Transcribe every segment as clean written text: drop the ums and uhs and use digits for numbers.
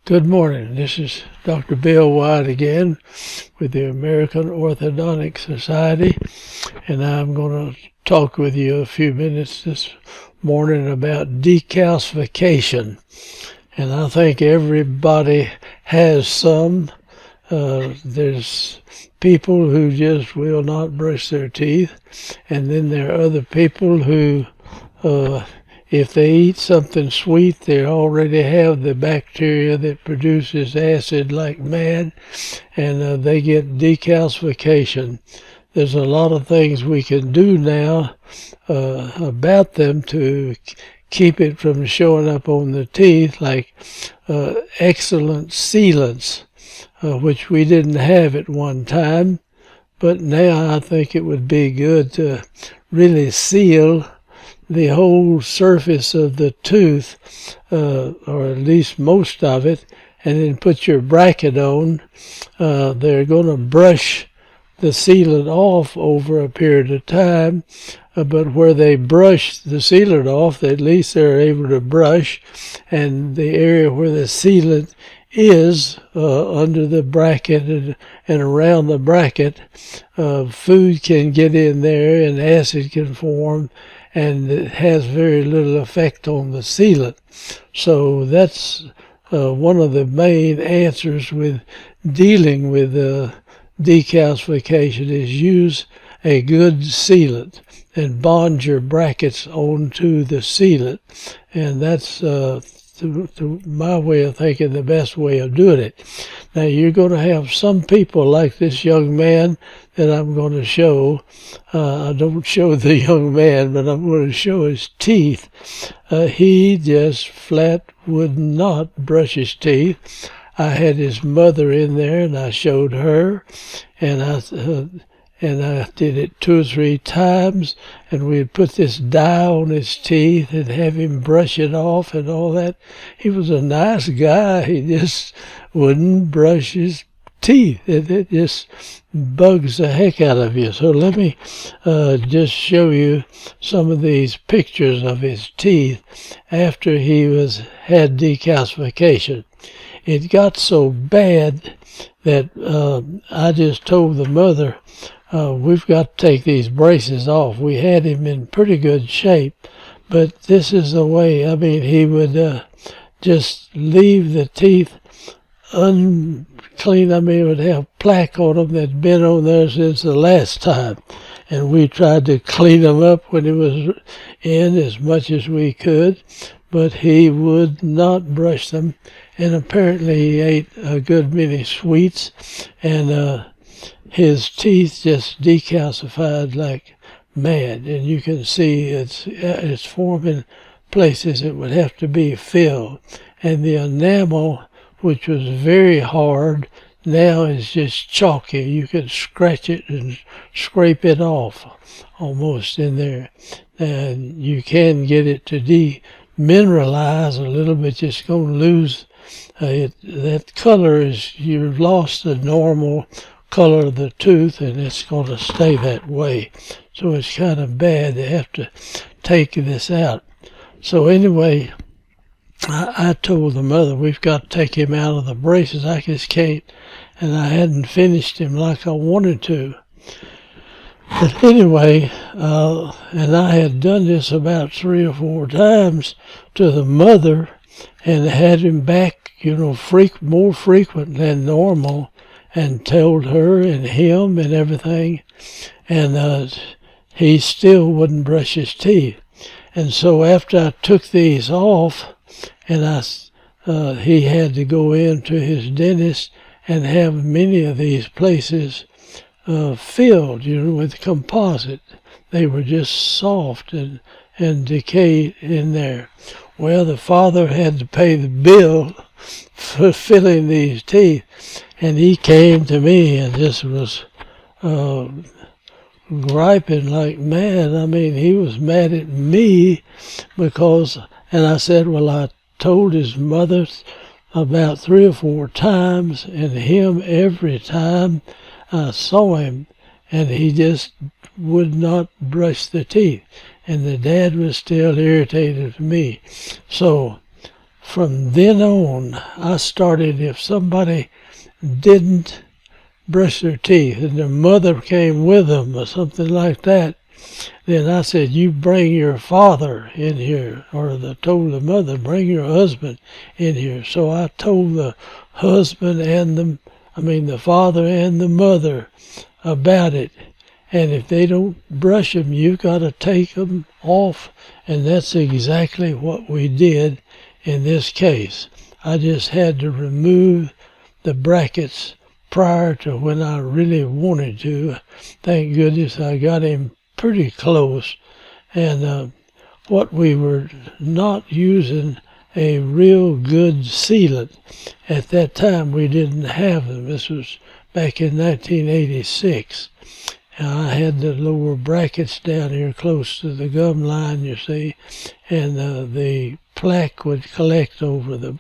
Good morning. This is Dr. Bill White again with the American Orthodontic Society, and I'm going to talk with you a few minutes this morning about decalcification. And I think everybody has some. There's people who just will not brush their teeth, and then there are other people who if they eat something sweet, they already have the bacteria that produces acid like mad, and they get decalcification. There's a lot of things we can do now about them to keep it from showing up on the teeth, like excellent sealants, which we didn't have at one time. But now I think it would be good to really seal the whole surface of the tooth, or at least most of it, and then put your bracket on. They're going to brush the sealant off over a period of time, but where they brush the sealant off, at least they're able to brush, and the area where the sealant is under the bracket and around the bracket, food can get in there and acid can form, and it has very little effect on the sealant. So that's one of the main answers with dealing with decalcification, is use a good sealant and bond your brackets onto the sealant. And that's to my way of thinking, the best way of doing it. Now, you're going to have some people like this young man that I'm going to show. I don't show the young man, but I'm going to show his teeth. He just flat would not brush his teeth. I had his mother in there, and I showed her, and I did it 2 or 3 times, and we'd put this dye on his teeth and have him brush it off and all that. He was a nice guy. He just wouldn't brush his teeth. It just bugs the heck out of you. So let me just show you some of these pictures of his teeth after he had decalcification. It got so bad that I just told the mother, we've got to take these braces off. We had him in pretty good shape, but this is the way. I mean, he would just leave the teeth unclean. I mean, it would have plaque on them that'd been on there since the last time. And we tried to clean them up when he was in as much as we could, but he would not brush them. And apparently he ate a good many sweets, and his teeth just decalcified like mad. And you can see it's forming places that would have to be filled. And the enamel, which was very hard, now is just chalky. You can scratch it and scrape it off almost in there. And you can get it to demineralize a little bit. It's going to lose that color. You've lost the normal color of the tooth, and it's going to stay that way. So it's kind of bad to have to take this out. So anyway, I told the mother, we've got to take him out of the braces. I just can't, and I hadn't finished him like I wanted to. But anyway, and I had done this about 3 or 4 times to the mother, and had him back, more frequent than normal, and told her and him and everything, and he still wouldn't brush his teeth. And so after I took these off, and he had to go into his dentist and have many of these places filled, with composite. They were just soft and decayed in there. Well, the father had to pay the bill for filling these teeth, and he came to me and just was griping like mad. I mean, he was mad at me and I said, well, I told his mother about 3 or 4 times, and him every time I saw him, and he just would not brush the teeth. And the dad was still irritated with me. So from then on, I started, if somebody didn't brush their teeth and their mother came with them or something like that, then I said, you bring your father in here, or told the mother, bring your husband in here. So I told the husband and the father and the mother about it. And if they don't brush them, you got to take them off. And that's exactly what we did in this case. I just had to remove the brackets prior to when I really wanted to. Thank goodness I got him pretty close. And what we were not using a real good sealant. At that time we didn't have them. This was back in 1986. I had the lower brackets down here close to the gum line, you see, and the plaque would collect over the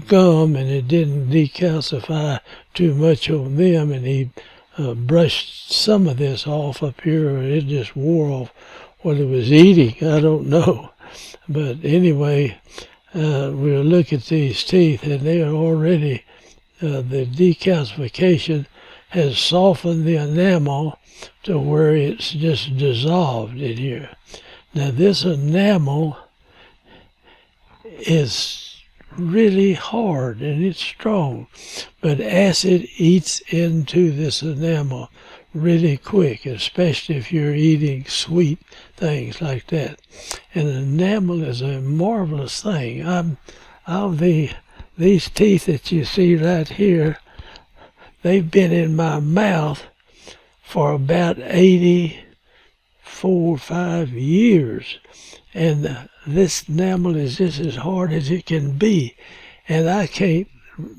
gum, and it didn't decalcify too much on them, and he brushed some of this off up here, or it just wore off what it was eating. I don't know. But anyway, we'll look at these teeth, and they are already, the decalcification has softened the enamel to where it's just dissolved in here. Now this enamel is really hard and it's strong, but acid eats into this enamel really quick, especially if you're eating sweet things like that. And enamel is a marvelous thing. These teeth that you see right here, they've been in my mouth for about 84 or 5 years. And this enamel is just as hard as it can be. And I can't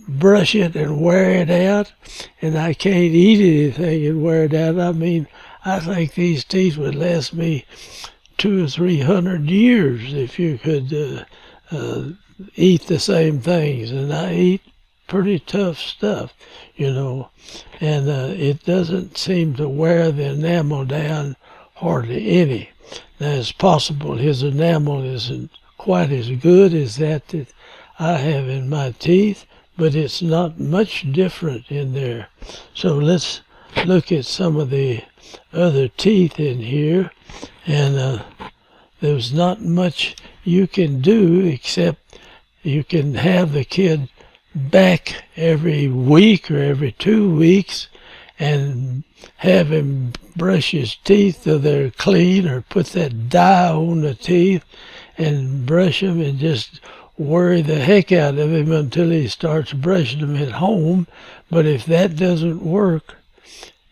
brush it and wear it out. And I can't eat anything and wear it out. I mean, I think these teeth would last me 200 or 300 years if you could eat the same things. And I eat pretty tough stuff, you know, and it doesn't seem to wear the enamel down hardly any. Now it's possible his enamel isn't quite as good as that I have in my teeth, but it's not much different in there. So let's look at some of the other teeth in here, and there's not much you can do except you can have the kid back every week or every 2 weeks and have him brush his teeth till they're clean, or put that dye on the teeth and brush them, and just worry the heck out of him until he starts brushing them at home. But if that doesn't work,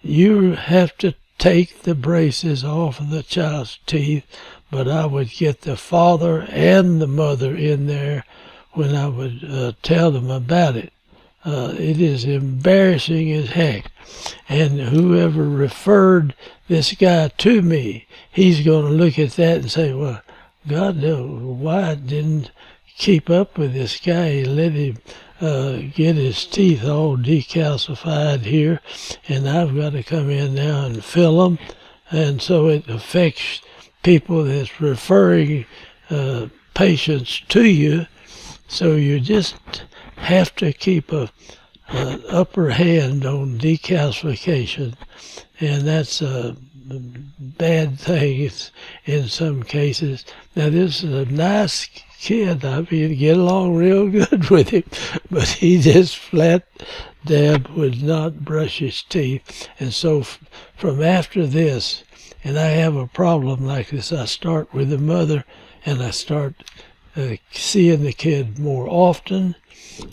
you have to take the braces off of the child's teeth. But I would get the father and the mother in there when I would tell them about it. It is embarrassing as heck. And whoever referred this guy to me, he's going to look at that and say, well, God knows why I didn't keep up with this guy. He let him get his teeth all decalcified here, and I've got to come in now and fill them. And so it affects people that's referring patients to you. So you just have to keep an upper hand on decalcification, and that's a bad thing in some cases. Now this is a nice kid. I mean, get along real good with him, but he just flat dab would not brush his teeth. And so from after this, and I have a problem like this, I start with the mother, and I start seeing the kid more often,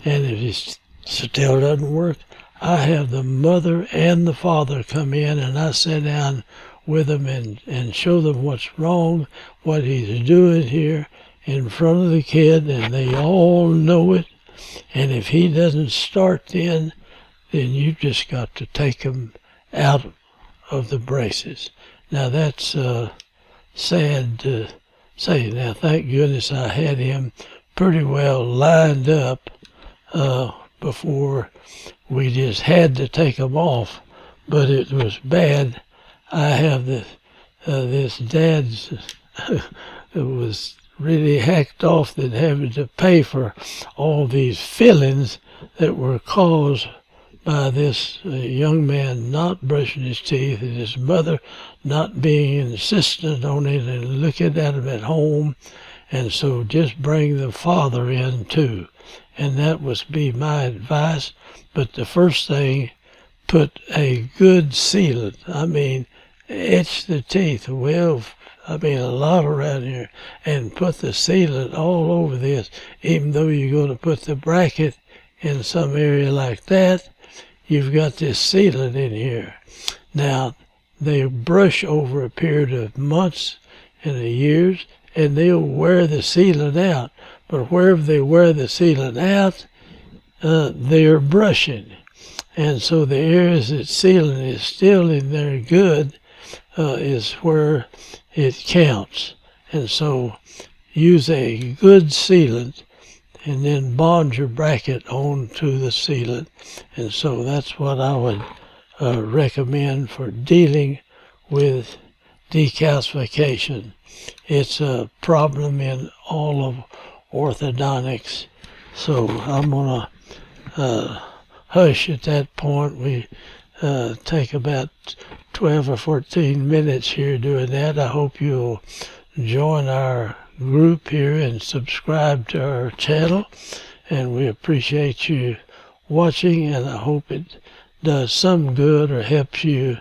and if it still doesn't work, I have the mother and the father come in, and I sit down with them and show them what's wrong, what he's doing here in front of the kid, and they all know it. And if he doesn't start then you just got to take him out of the braces. Now that's sad to say. Now thank goodness I had him pretty well lined up before we just had to take him off, but it was bad. I have this dad's it was really hacked off than having to pay for all these fillings that were caused by this young man not brushing his teeth and his mother not being insistent on it and looking at him at home. And so just bring the father in too. And that would be my advice. But the first thing, put a good sealant. I mean, etch the teeth well, a lot around here, and put the sealant all over this. Even though you're going to put the bracket in some area like that, you've got this sealant in here. Now, they brush over a period of months and years, and they'll wear the sealant out. But wherever they wear the sealant out, they're brushing. And so the areas that sealant is still in there good is where it counts. And so use a good sealant and then bond your bracket onto the sealant. And so that's what I would recommend for dealing with decalcification. It's a problem in all of orthodontics. So I'm going to hush at that point. We take about 12 or 14 minutes here doing that. I hope you'll join our group here and subscribe to our channel. And we appreciate you watching, and I hope it does some good or helps you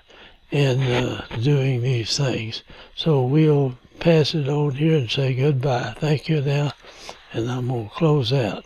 in doing these things. So we'll pass it on here and say goodbye. Thank you now, and I'm going to close out.